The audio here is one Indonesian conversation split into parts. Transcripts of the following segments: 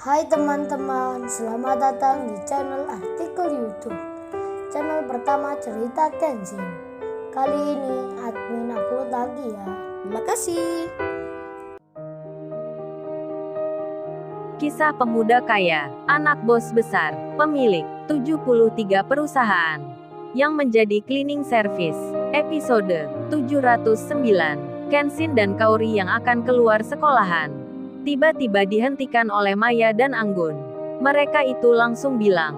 Hai teman-teman, selamat datang di channel artikel YouTube. Channel pertama cerita Kenshin. Kali ini admin upload lagi ya. Terima kasih. Kisah pemuda kaya, anak bos besar, pemilik 73 perusahaan, yang menjadi cleaning service. Episode 709, Kenshin dan Kaori yang akan keluar sekolahan. Tiba-tiba dihentikan oleh Maya dan Anggun. Mereka itu langsung bilang,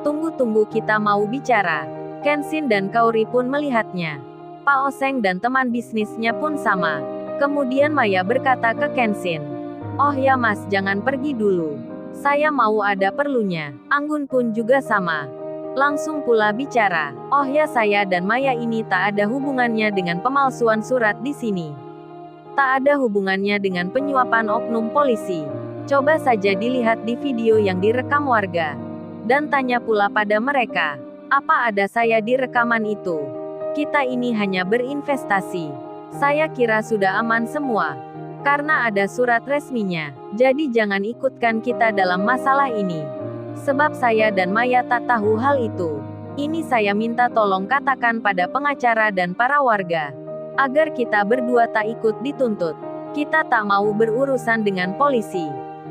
"Tunggu-tunggu, kita mau bicara." Kenshin dan Kaori pun melihatnya. Pak Oseng dan teman bisnisnya pun sama. Kemudian Maya berkata ke Kenshin, "Oh ya mas, jangan pergi dulu. Saya mau ada perlunya." Anggun pun juga sama. Langsung pula bicara, "Oh ya, saya dan Maya ini tak ada hubungannya dengan pemalsuan surat di sini. Tak ada hubungannya dengan penyuapan oknum polisi. Coba saja dilihat di video yang direkam warga. Dan tanya pula pada mereka, apa ada saya di rekaman itu? Kita ini hanya berinvestasi. Saya kira sudah aman semua. Karena ada surat resminya. Jadi jangan ikutkan kita dalam masalah ini. Sebab saya dan Maya tak tahu hal itu. Ini saya minta tolong katakan pada pengacara dan para warga. Agar kita berdua tak ikut dituntut. Kita tak mau berurusan dengan polisi.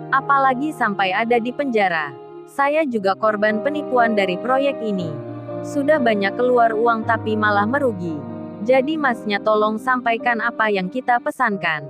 Apalagi sampai ada di penjara. Saya juga korban penipuan dari proyek ini. Sudah banyak keluar uang tapi malah merugi. Jadi masnya tolong sampaikan apa yang kita pesankan.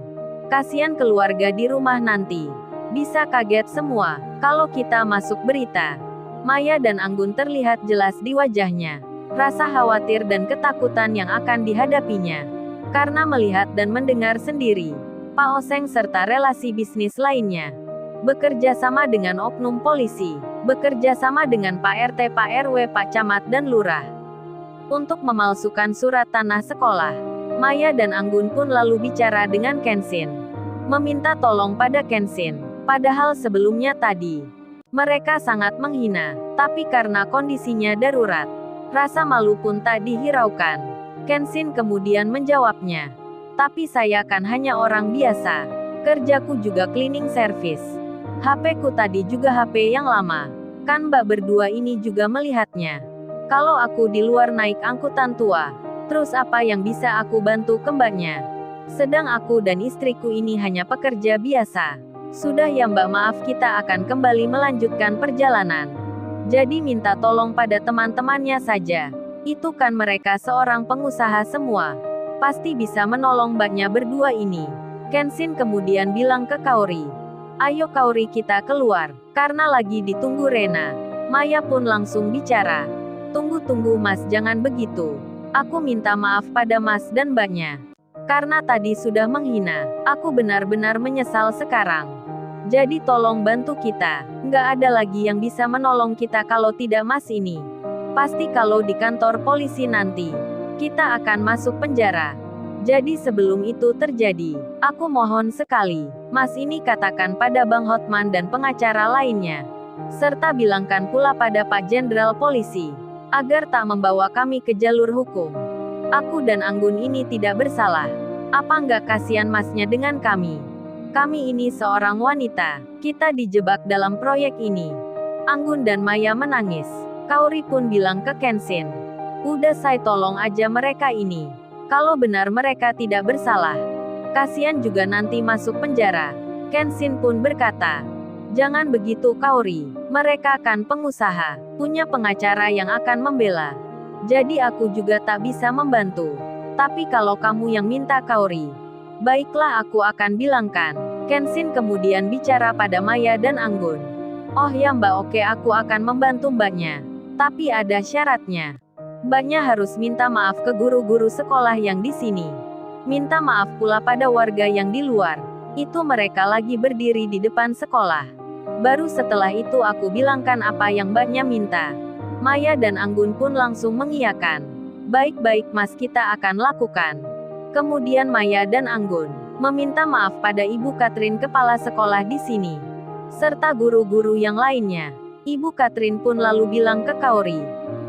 Kasihan keluarga di rumah nanti. Bisa kaget semua, kalau kita masuk berita." Maya dan Anggun terlihat jelas di wajahnya. Rasa khawatir dan ketakutan yang akan dihadapinya. Karena melihat dan mendengar sendiri, Pak Oseng serta relasi bisnis lainnya. Bekerja sama dengan oknum polisi. Bekerja sama dengan Pak RT, Pak RW, Pak Camat dan Lurah. Untuk memalsukan surat tanah sekolah. Maya dan Anggun pun lalu bicara dengan Kenshin. Meminta tolong pada Kenshin. Padahal sebelumnya tadi, mereka sangat menghina. Tapi karena kondisinya darurat, rasa malu pun tak dihiraukan. Kenshin kemudian menjawabnya, "Tapi saya kan hanya orang biasa. Kerjaku juga cleaning service. HP ku tadi juga HP yang lama. Kan mbak berdua ini juga melihatnya. Kalau aku di luar naik angkutan tua, terus apa yang bisa aku bantu ke mbaknya? Sedang aku dan istriku ini hanya pekerja biasa. Sudah ya mbak, maaf, kita akan kembali melanjutkan perjalanan. Jadi minta tolong pada teman-temannya saja. Itu kan mereka seorang pengusaha semua. Pasti bisa menolong mbaknya berdua ini." Kenshin kemudian bilang ke Kaori, "Ayo Kaori, kita keluar. Karena lagi ditunggu Rena." Maya pun langsung bicara, "Tunggu-tunggu mas, jangan begitu. Aku minta maaf pada mas dan mbaknya. Karena tadi sudah menghina. Aku benar-benar menyesal sekarang. Jadi tolong bantu kita. Nggak ada lagi yang bisa menolong kita kalau tidak mas ini. Pasti kalau di kantor polisi nanti, kita akan masuk penjara. Jadi sebelum itu terjadi, aku mohon sekali, mas ini katakan pada Bang Hotman dan pengacara lainnya. Serta bilangkan pula pada Pak Jenderal Polisi, agar tak membawa kami ke jalur hukum. Aku dan Anggun ini tidak bersalah. Apa nggak kasihan masnya dengan kami? Kami ini seorang wanita, kita dijebak dalam proyek ini." Anggun dan Maya menangis. Kaori pun bilang ke Kenshin, "Udah saya tolong aja mereka ini. Kalau benar mereka tidak bersalah, kasihan juga nanti masuk penjara." Kenshin pun berkata, "Jangan begitu Kaori. Mereka kan pengusaha, punya pengacara yang akan membela. Jadi aku juga tak bisa membantu. Tapi kalau kamu yang minta Kaori, baiklah, aku akan bilangkan." Kenshin kemudian bicara pada Maya dan Anggun, "Oh ya mbak, oke, aku akan membantu mbaknya. Tapi ada syaratnya. Mbaknya harus minta maaf ke guru-guru sekolah yang di sini. Minta maaf pula pada warga yang di luar. Itu mereka lagi berdiri di depan sekolah. Baru setelah itu aku bilangkan apa yang mbaknya minta." Maya dan Anggun pun langsung mengiyakan. "Baik-baik mas, kita akan lakukan." Kemudian Maya dan Anggun meminta maaf pada Ibu Katrin, kepala sekolah di sini, serta guru-guru yang lainnya. Ibu Katrin pun lalu bilang ke Kaori,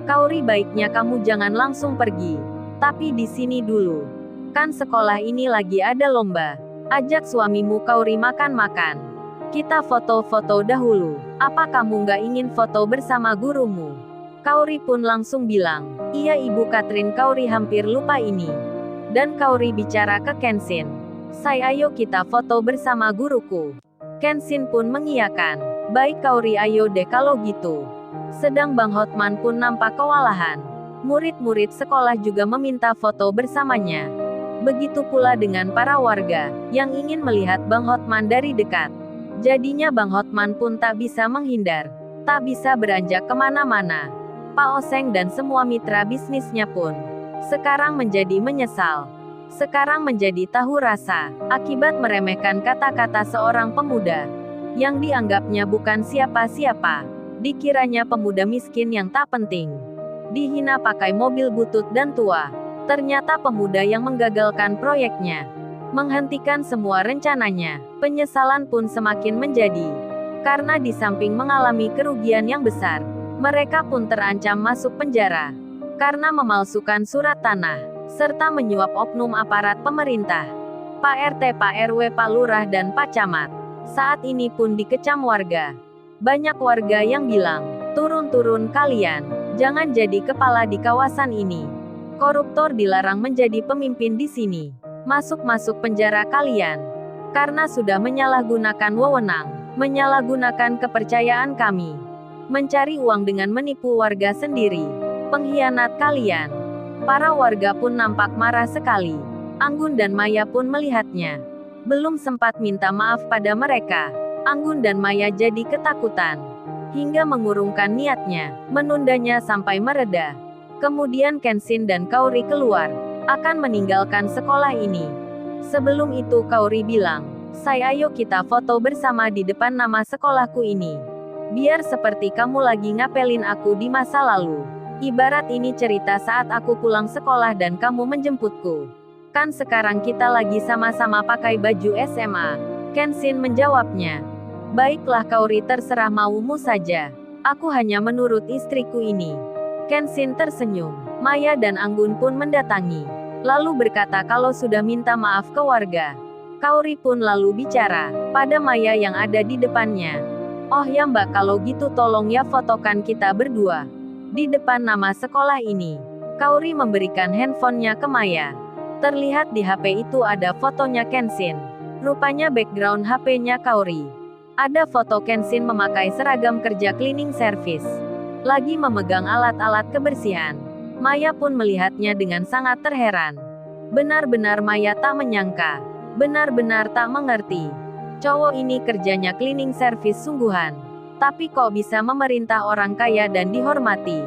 "Kaori, baiknya kamu jangan langsung pergi. Tapi di sini dulu. Kan sekolah ini lagi ada lomba. Ajak suamimu Kaori makan-makan." Kita foto-foto dahulu. Apa kamu nggak ingin foto bersama gurumu? Kaori pun langsung bilang, iya Ibu Catherine. Kaori hampir lupa ini. Dan Kaori bicara ke Kenshin. Say, ayo kita foto bersama guruku. Kenshin pun mengiyakan. Baik Kaori, ayo deh kalau gitu. Sedang Bang Hotman pun nampak kewalahan. Murid-murid sekolah juga meminta foto bersamanya. Begitu pula dengan para warga, yang ingin melihat Bang Hotman dari dekat. Jadinya Bang Hotman pun tak bisa menghindar. Tak bisa beranjak kemana-mana. Pak Oseng dan semua mitra bisnisnya pun sekarang menjadi menyesal. Sekarang menjadi tahu rasa, akibat meremehkan kata-kata seorang pemuda yang dianggapnya bukan siapa-siapa. Dikiranya pemuda miskin yang tak penting. Dihina pakai mobil butut dan tua. Ternyata pemuda yang menggagalkan proyeknya. Menghentikan semua rencananya. Penyesalan pun semakin menjadi. Karena di samping mengalami kerugian yang besar, mereka pun terancam masuk penjara. Karena memalsukan surat tanah, serta menyuap oknum aparat pemerintah. Pak RT, Pak RW, Pak Lurah, dan Pak Camat saat ini pun dikecam warga. Banyak warga yang bilang, turun-turun kalian, jangan jadi kepala di kawasan ini. Koruptor dilarang menjadi pemimpin di sini. Masuk-masuk penjara kalian. Karena sudah menyalahgunakan wewenang, menyalahgunakan kepercayaan kami. Mencari uang dengan menipu warga sendiri. Pengkhianat kalian. Para warga pun nampak marah sekali. Anggun dan Maya pun melihatnya. Belum sempat minta maaf pada mereka, Anggun dan Maya jadi ketakutan. Hingga mengurungkan niatnya, menundanya sampai mereda. Kemudian Kenshin dan Kaori keluar, akan meninggalkan sekolah ini. Sebelum itu Kaori bilang, say, ayo kita foto bersama di depan nama sekolahku ini. Biar seperti kamu lagi ngapelin aku di masa lalu. Ibarat ini cerita saat aku pulang sekolah dan kamu menjemputku. Kan sekarang kita lagi sama-sama pakai baju SMA. Kenshin menjawabnya. Baiklah Kaori, terserah maumu saja. Aku hanya menurut istriku ini. Kenshin tersenyum. Maya dan Anggun pun mendatangi. Lalu berkata kalau sudah minta maaf ke warga. Kaori pun lalu bicara pada Maya yang ada di depannya. Oh ya Mbak, kalau gitu tolong ya fotokan kita berdua di depan nama sekolah ini. Kaori memberikan handphonenya ke Maya. Terlihat di HP itu ada fotonya Kenshin. Rupanya background HP-nya Kaori. Ada foto Kenshin memakai seragam kerja cleaning service. Lagi memegang alat-alat kebersihan. Maya pun melihatnya dengan sangat terheran. Benar-benar Maya tak menyangka. Benar-benar tak mengerti. Cowok ini kerjanya cleaning service sungguhan. Tapi kok bisa memerintah orang kaya dan dihormati?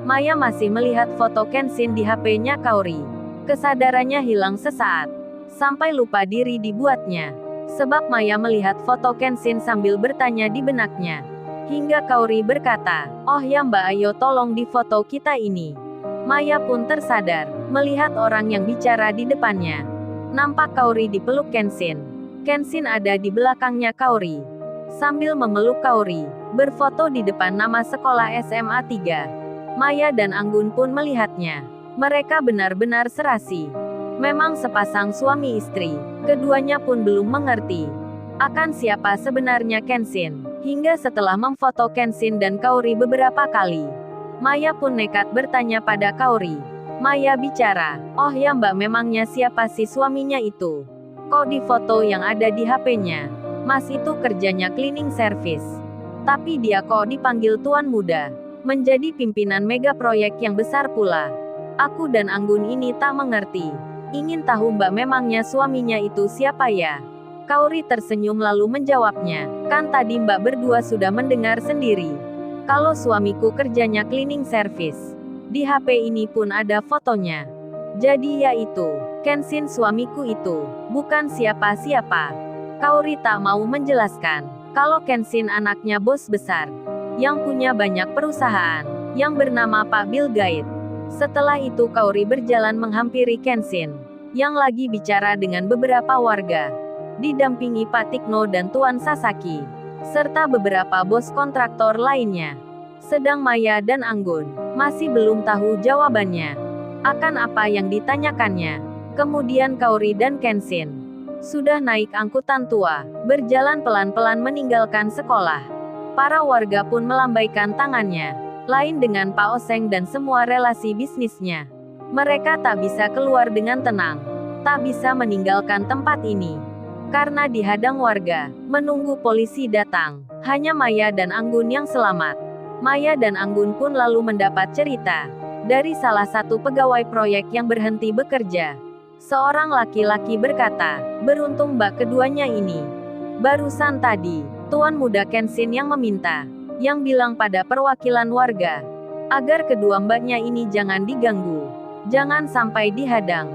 Maya masih melihat foto Kenshin di HP-nya Kaori. Kesadarannya hilang sesaat. Sampai lupa diri dibuatnya. Sebab Maya melihat foto Kenshin sambil bertanya di benaknya. Hingga Kaori berkata, oh ya Mbak, ayo tolong di foto kita ini. Maya pun tersadar, melihat orang yang bicara di depannya. Nampak Kaori dipeluk Kenshin. Kenshin ada di belakangnya Kaori. Sambil memeluk Kaori, berfoto di depan nama sekolah SMA 3. Maya dan Anggun pun melihatnya. Mereka benar-benar serasi. Memang sepasang suami istri. Keduanya pun belum mengerti akan siapa sebenarnya Kenshin. Hingga setelah memfoto Kenshin dan Kaori beberapa kali, Maya pun nekat bertanya pada Kaori. Maya bicara, oh ya Mbak, memangnya siapa sih suaminya itu? Kok di foto yang ada di HP-nya, Mas itu kerjanya cleaning service. Tapi dia kok dipanggil Tuan Muda. Menjadi pimpinan mega proyek yang besar pula. Aku dan Anggun ini tak mengerti. Ingin tahu Mbak, memangnya suaminya itu siapa ya? Kaori tersenyum lalu menjawabnya. Kan tadi Mbak berdua sudah mendengar sendiri. Kalau suamiku kerjanya cleaning service. Di HP ini pun ada fotonya. Jadi ya itu, Kenshin suamiku itu, bukan siapa-siapa. Kaori tak mau menjelaskan, kalau Kenshin anaknya bos besar, yang punya banyak perusahaan, yang bernama Pak Bill Gates. Setelah itu Kaori berjalan menghampiri Kenshin, yang lagi bicara dengan beberapa warga, didampingi Pak Tikno dan Tuan Sasaki, serta beberapa bos kontraktor lainnya. Sedang Maya dan Anggun masih belum tahu jawabannya akan apa yang ditanyakannya. Kemudian Kaori dan Kenshin sudah naik angkutan tua, berjalan pelan-pelan meninggalkan sekolah. Para warga pun melambaikan tangannya, lain dengan Pak Oseng dan semua relasi bisnisnya. Mereka tak bisa keluar dengan tenang, tak bisa meninggalkan tempat ini. Karena dihadang warga, menunggu polisi datang. Hanya Maya dan Anggun yang selamat. Maya dan Anggun pun lalu mendapat cerita dari salah satu pegawai proyek yang berhenti bekerja. Seorang laki-laki berkata, beruntung bak keduanya ini. Barusan tadi, Tuan Muda Kenshin yang meminta, yang bilang pada perwakilan warga, agar kedua mbaknya ini jangan diganggu, jangan sampai dihadang.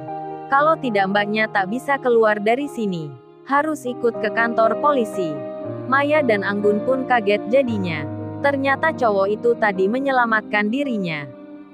Kalau tidak mbaknya tak bisa keluar dari sini, harus ikut ke kantor polisi. Maya dan Anggun pun kaget jadinya. Ternyata cowok itu tadi menyelamatkan dirinya.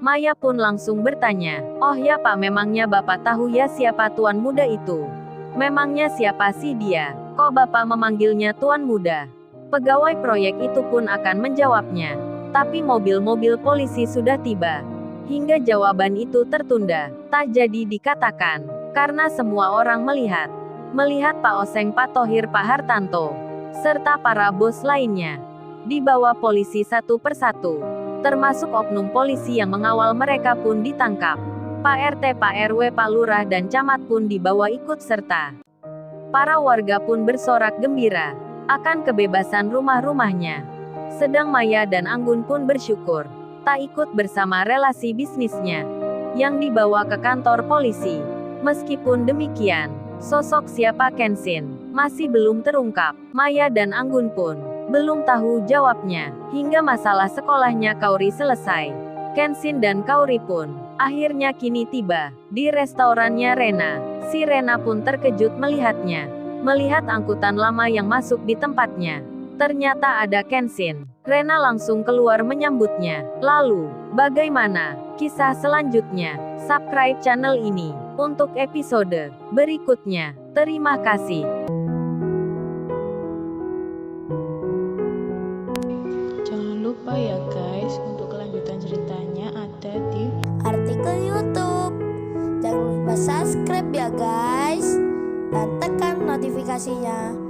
Maya pun langsung bertanya, oh ya Pak, memangnya Bapak tahu ya siapa Tuan Muda itu? Memangnya siapa sih dia? Kok Bapak memanggilnya Tuan Muda? Pegawai proyek itu pun akan menjawabnya. Tapi mobil-mobil polisi sudah tiba. Hingga jawaban itu tertunda, tak jadi dikatakan. Karena semua orang melihat Pak Oseng, Pak Thohir, Pak Hartanto, serta para bos lainnya dibawa polisi satu persatu. Termasuk oknum polisi yang mengawal mereka pun ditangkap. Pak RT, Pak RW, Pak Lurah dan Camat pun dibawa ikut serta. Para warga pun bersorak gembira akan kebebasan rumah-rumahnya. Sedang Maya dan Anggun pun bersyukur tak ikut bersama relasi bisnisnya yang dibawa ke kantor polisi. Meskipun demikian, sosok siapa Kenshin masih belum terungkap. Maya dan Anggun pun belum tahu jawabnya, hingga masalah sekolahnya Kaori selesai. Kenshin dan Kaori pun akhirnya kini tiba di restorannya Rena. Si Rena pun terkejut melihatnya, melihat angkutan lama yang masuk di tempatnya. Ternyata ada Kenshin. Rena langsung keluar menyambutnya. Lalu, bagaimana kisah selanjutnya? Subscribe channel ini untuk episode berikutnya. Terima kasih. Lupa ya guys, untuk kelanjutan ceritanya ada di artikel YouTube. Jangan lupa subscribe ya guys, dan tekan notifikasinya